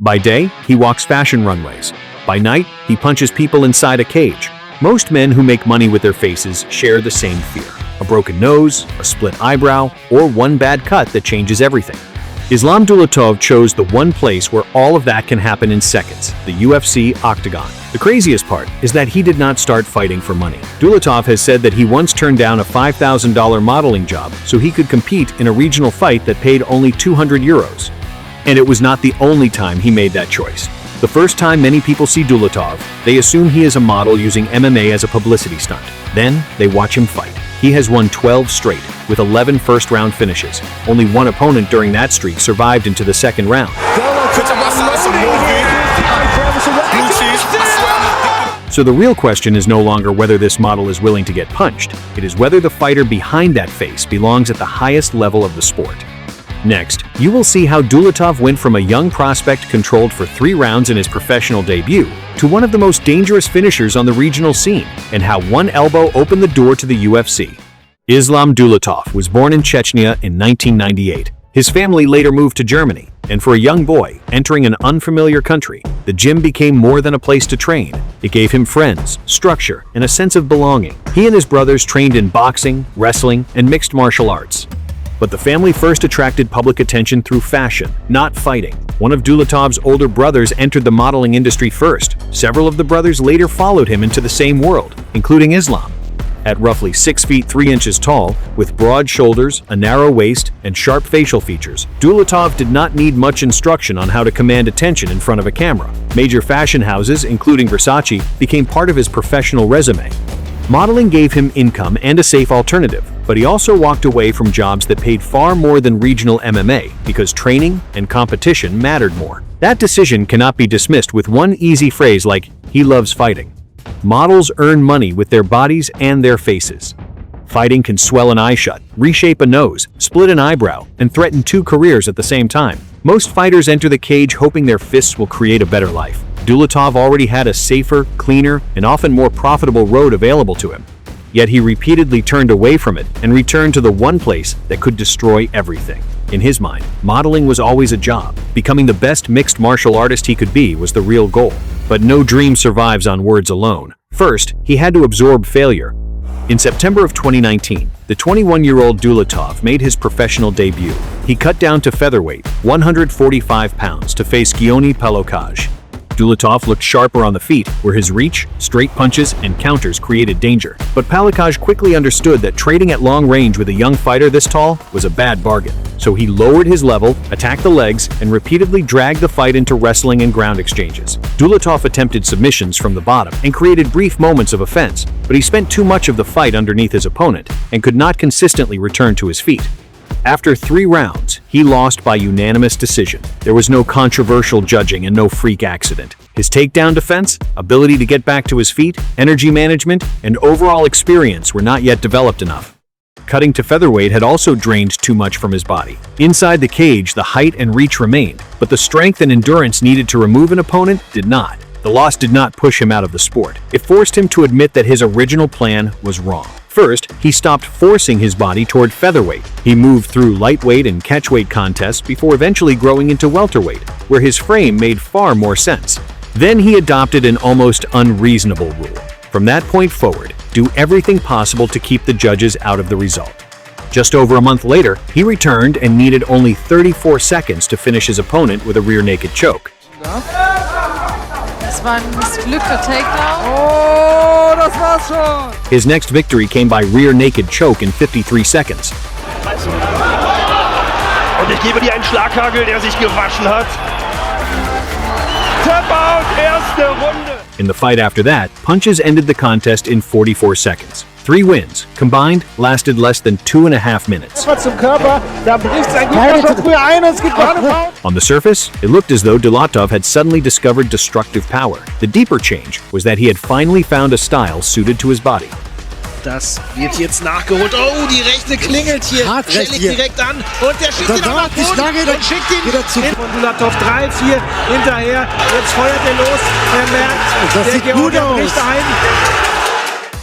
By day, he walks fashion runways. By night, he punches people inside a cage. Most men who make money with their faces share the same fear: a broken nose, a split eyebrow, or one bad cut that changes everything. Islam Dulatov chose the one place where all of that can happen in seconds: the UFC Octagon. The craziest part is that he did not start fighting for money. Dulatov has said that he once turned down a $5,000 modeling job so he could compete in a regional fight that paid only €200. And it was not the only time he made that choice. The first time many people see Dulatov, they assume he is a model using MMA as a publicity stunt. Then, they watch him fight. He has won 12 straight, with 11 first-round finishes. Only one opponent during that streak survived into the second round. So the real question is no longer whether this model is willing to get punched. It is whether the fighter behind that face belongs at the highest level of the sport. Next, you will see how Dulatov went from a young prospect controlled for 3 rounds in his professional debut to one of the most dangerous finishers on the regional scene, and how one elbow opened the door to the UFC. Islam Dulatov was born in Chechnya in 1998. His family later moved to Germany, and for a young boy entering an unfamiliar country, the gym became more than a place to train. It gave him friends, structure, and a sense of belonging. He and his brothers trained in boxing, wrestling, and mixed martial arts. But the family first attracted public attention through fashion, not fighting. One of Dulatov's older brothers entered the modeling industry first. Several of the brothers later followed him into the same world, including Islam. At roughly 6 feet 3 inches tall, with broad shoulders, a narrow waist, and sharp facial features, Dulatov did not need much instruction on how to command attention in front of a camera. Major fashion houses, including Versace, became part of his professional resume. Modeling gave him income and a safe alternative, but he also walked away from jobs that paid far more than regional MMA because training and competition mattered more. That decision cannot be dismissed with one easy phrase like, "He loves fighting." Models earn money with their bodies and their faces. Fighting can swell an eye shut, reshape a nose, split an eyebrow, and threaten 2 careers at the same time. Most fighters enter the cage hoping their fists will create a better life. Dulatov already had a safer, cleaner, and often more profitable road available to him. Yet he repeatedly turned away from it and returned to the one place that could destroy everything. In his mind, modeling was always a job. Becoming the best mixed martial artist he could be was the real goal. But no dream survives on words alone. First, he had to absorb failure. In September of 2019, the 21-year-old Dulatov made his professional debut. He cut down to featherweight, 145 pounds, to face Gioni Palokaj. Dulatov looked sharper on the feet, where his reach, straight punches, and counters created danger. But Palokaj quickly understood that trading at long range with a young fighter this tall was a bad bargain. So he lowered his level, attacked the legs, and repeatedly dragged the fight into wrestling and ground exchanges. Dulatov attempted submissions from the bottom and created brief moments of offense, but he spent too much of the fight underneath his opponent and could not consistently return to his feet. After 3 rounds, he lost by unanimous decision. There was no controversial judging and no freak accident. His takedown defense, ability to get back to his feet, energy management, and overall experience were not yet developed enough. Cutting to featherweight had also drained too much from his body. Inside the cage, the height and reach remained, but the strength and endurance needed to remove an opponent did not. The loss did not push him out of the sport. It forced him to admit that his original plan was wrong. First, he stopped forcing his body toward featherweight. He moved through lightweight and catchweight contests before eventually growing into welterweight, where his frame made far more sense. Then he adopted an almost unreasonable rule. From that point forward, do everything possible to keep the judges out of the result. Just over a month later, he returned and needed only 34 seconds to finish his opponent with a rear naked choke. Das war ein missglückter Takedown. Oh, das war's schon! His next victory came by rear naked choke in 53 seconds. Und ich gebe dir einen Schlaghagel, der sich gewaschen hat. Tap out, erste Runde. In the fight after that, punches ended the contest in 44 seconds. 3 wins, combined, lasted less than 2.5 minutes. On the surface, it looked as though Dulatov had suddenly discovered destructive power. The deeper change was that he had finally found a style suited to his body. Das wird jetzt nachgeholt. Oh, die rechte klingelt hier. Schlägt direkt an. Und der schickt ihn auf den Boden und schickt ihn wieder zu. Und Dulatov 3-4 hinterher. Jetzt feuert er los. Er merkt, der Georgier bricht ein.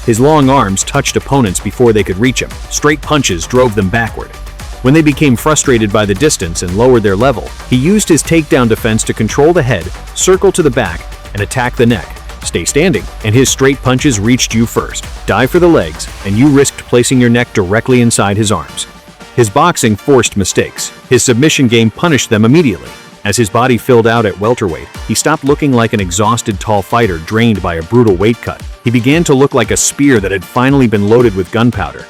His long arms touched opponents before they could reach him. Straight punches drove them backward. When they became frustrated by the distance and lowered their level, he used his takedown defense to control the head, circle to the back, and attack the neck. Stay standing, and his straight punches reached you first. Dive for the legs, and you risked placing your neck directly inside his arms. His boxing forced mistakes. His submission game punished them immediately. As his body filled out at welterweight, he stopped looking like an exhausted tall fighter drained by a brutal weight cut. He began to look like a spear that had finally been loaded with gunpowder.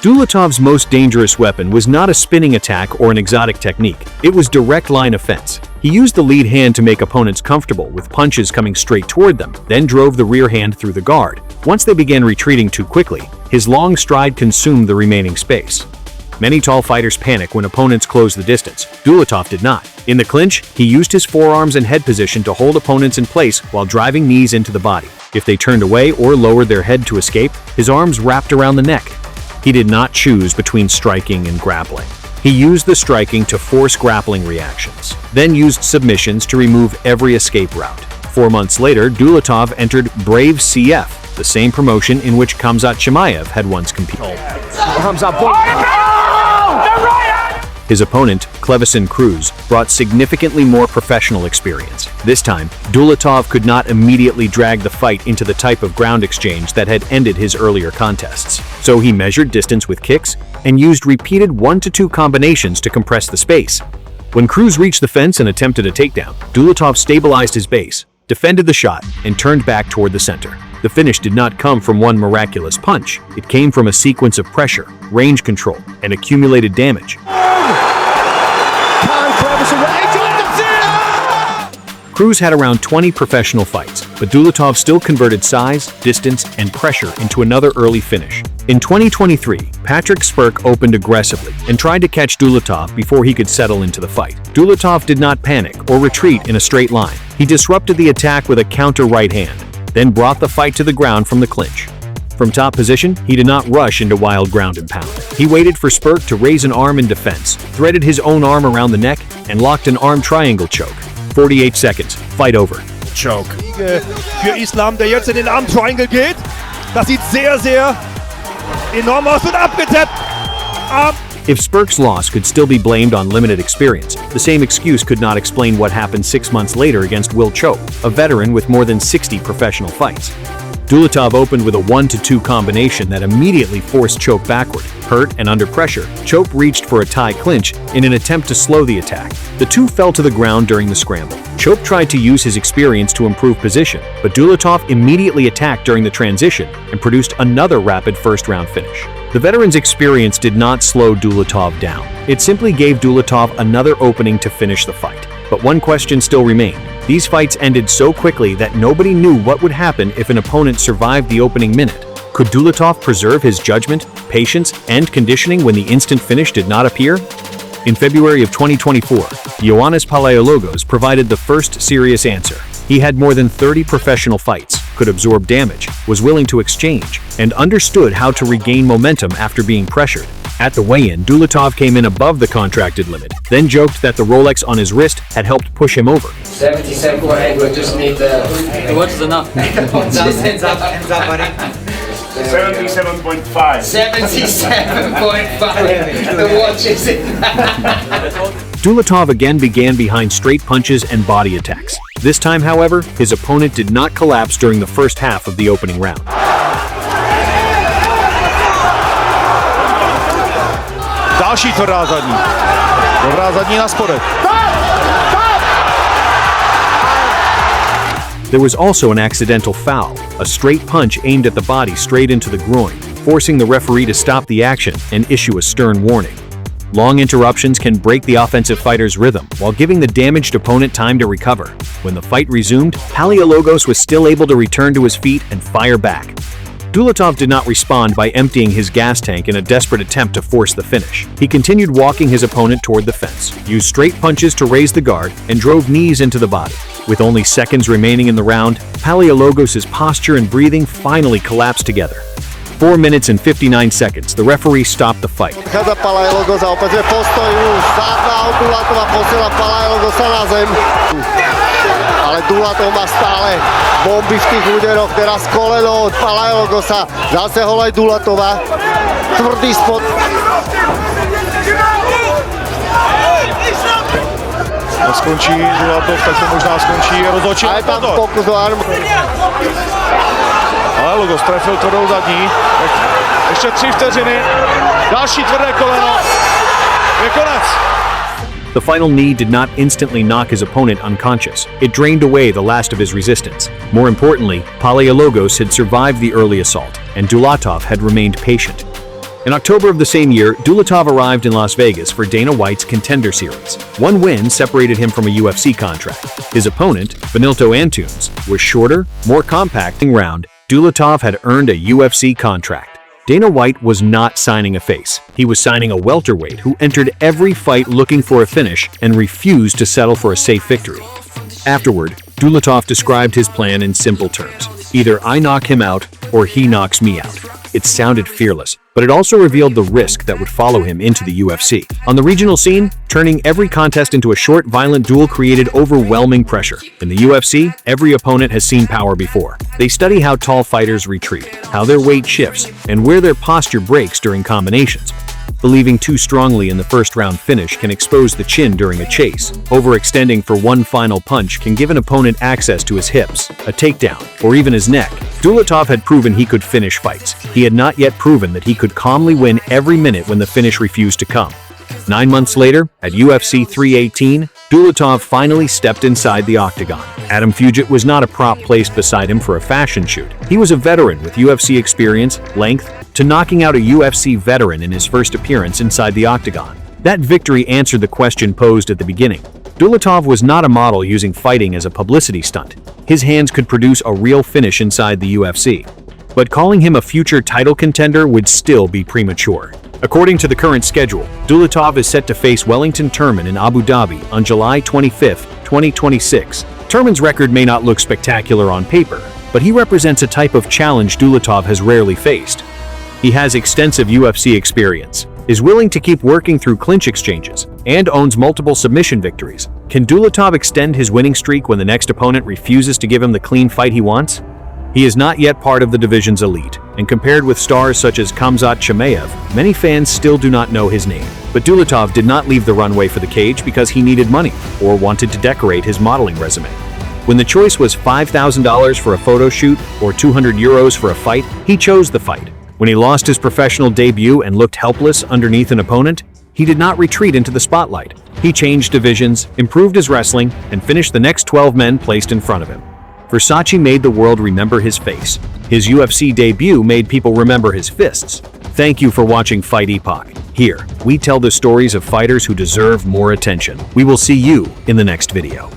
Dulatov's most dangerous weapon was not a spinning attack or an exotic technique. It was direct line offense. He used the lead hand to make opponents comfortable with punches coming straight toward them, then drove the rear hand through the guard. Once they began retreating too quickly, his long stride consumed the remaining space. Many tall fighters panic when opponents close the distance. Dulatov did not. In the clinch, he used his forearms and head position to hold opponents in place while driving knees into the body. If they turned away or lowered their head to escape, his arms wrapped around the neck. He did not choose between striking and grappling. He used the striking to force grappling reactions, then used submissions to remove every escape route. 4 months later, Dulatov entered Brave CF, the same promotion in which Khamzat Chimaev had once competed. His opponent, Cleveson Cruz, brought significantly more professional experience. This time, Dulatov could not immediately drag the fight into the type of ground exchange that had ended his earlier contests. So he measured distance with kicks and used repeated 1-2 combinations to compress the space. When Cruz reached the fence and attempted a takedown, Dulatov stabilized his base, defended the shot, and turned back toward the center. The finish did not come from one miraculous punch. It came from a sequence of pressure, range control, and accumulated damage. Cruz had around 20 professional fights, but Dulatov still converted size, distance, and pressure into another early finish. In 2023, Patrick Spirk opened aggressively and tried to catch Dulatov before he could settle into the fight. Dulatov did not panic or retreat in a straight line. He disrupted the attack with a counter right hand, then brought the fight to the ground from the clinch. From top position, he did not rush into wild ground and pound. He waited for Spirk to raise an arm in defense, threaded his own arm around the neck, and locked an arm triangle choke. 48 seconds. Fight over. Choke. Für Islam, der jetzt in den Arm Triangle geht. Das sieht sehr, sehr enorm aus. Wird abgetappt. If Spirk's loss could still be blamed on limited experience, the same excuse could not explain what happened 6 months later against Will Chope, a veteran with more than 60 professional fights. Dulatov opened with a 1-2 combination that immediately forced Chope backward. Hurt and under pressure, Chope reached for a tie clinch in an attempt to slow the attack. The two fell to the ground during the scramble. Chope tried to use his experience to improve position, but Dulatov immediately attacked during the transition and produced another rapid first-round finish. The veteran's experience did not slow Dulatov down. It simply gave Dulatov another opening to finish the fight. But one question still remained. These fights ended so quickly that nobody knew what would happen if an opponent survived the opening minute. Could Dulatov preserve his judgment, patience, and conditioning when the instant finish did not appear? In February of 2024, Ioannis Palaiologos provided the first serious answer. He had more than 30 professional fights, could absorb damage, was willing to exchange, and understood how to regain momentum after being pressured. At the weigh-in, Dulatov came in above the contracted limit, then joked that the Rolex on his wrist had helped push him over. 77.8, we just need what's enough? 77.5. 77.5. The watch is it. Dulatov again began behind straight punches and body attacks. This time, however, his opponent did not collapse during the first half of the opening round. Další tvrdá zadní. Dobrá zadní na spodek. There was also an accidental foul, a straight punch aimed at the body straight into the groin, forcing the referee to stop the action and issue a stern warning. Long interruptions can break the offensive fighter's rhythm while giving the damaged opponent time to recover. When the fight resumed, Palaiologos was still able to return to his feet and fire back. Dulatov did not respond by emptying his gas tank in a desperate attempt to force the finish. He continued walking his opponent toward the fence, used straight punches to raise the guard, and drove knees into the body. With only seconds remaining in the round, Palaiologos' posture and breathing finally collapsed together. 4 minutes and 59 seconds, the referee stopped the fight. Ale Dulatov má stále bomby v tých úderoch, teraz koleno od Palaiologosa, zase holej Dulatova, tvrdý spot. Skončí Dulatov, tak to možná skončí rozhodčí. A je tam pokus o arm. Ale Lugos trefil tvrdou zadní. Ještě 3 vteřiny. Další tvrdé koleno. Je konec. The final knee did not instantly knock his opponent unconscious. It drained away the last of his resistance. More importantly, Palaiologos had survived the early assault, and Dulatov had remained patient. In October of the same year, Dulatov arrived in Las Vegas for Dana White's Contender Series. One win separated him from a UFC contract. His opponent, Benilto Antunes, was shorter, more compact. Round, Dulatov had earned a UFC contract. Dana White was not signing a face. He was signing a welterweight who entered every fight looking for a finish and refused to settle for a safe victory. Afterward, Dulatov described his plan in simple terms. Either I knock him out or he knocks me out. It sounded fearless, but it also revealed the risk that would follow him into the UFC. On the regional scene, turning every contest into a short, violent duel created overwhelming pressure. In the UFC, every opponent has seen power before. They study how tall fighters retreat, how their weight shifts, and where their posture breaks during combinations. Believing too strongly in the first-round finish can expose the chin during a chase. Overextending for one final punch can give an opponent access to his hips, a takedown, or even his neck. Dulatov had proven he could finish fights. He had not yet proven that he could calmly win every minute when the finish refused to come. 9 months later, at UFC 318, Dulatov finally stepped inside the Octagon. Adam Fugitt was not a prop placed beside him for a fashion shoot. He was a veteran with UFC experience, length, to knocking out a UFC veteran in his first appearance inside the Octagon. That victory answered the question posed at the beginning. Dulatov was not a model using fighting as a publicity stunt. His hands could produce a real finish inside the UFC. But calling him a future title contender would still be premature. According to the current schedule, Dulatov is set to face Wellington Turman in Abu Dhabi on July 25, 2026. Turman's record may not look spectacular on paper, but he represents a type of challenge Dulatov has rarely faced. He has extensive UFC experience, is willing to keep working through clinch exchanges, and owns multiple submission victories. Can Dulatov extend his winning streak when the next opponent refuses to give him the clean fight he wants? He is not yet part of the division's elite, and compared with stars such as Khamzat Chimaev, many fans still do not know his name. But Dulatov did not leave the runway for the cage because he needed money, or wanted to decorate his modeling resume. When the choice was $5,000 for a photo shoot or 200 euros for a fight, he chose the fight. When he lost his professional debut and looked helpless underneath an opponent, he did not retreat into the spotlight. He changed divisions, improved his wrestling, and finished the next 12 men placed in front of him. Versace made the world remember his face. His UFC debut made people remember his fists. Thank you for watching Fight Epoch. Here, we tell the stories of fighters who deserve more attention. We will see you in the next video.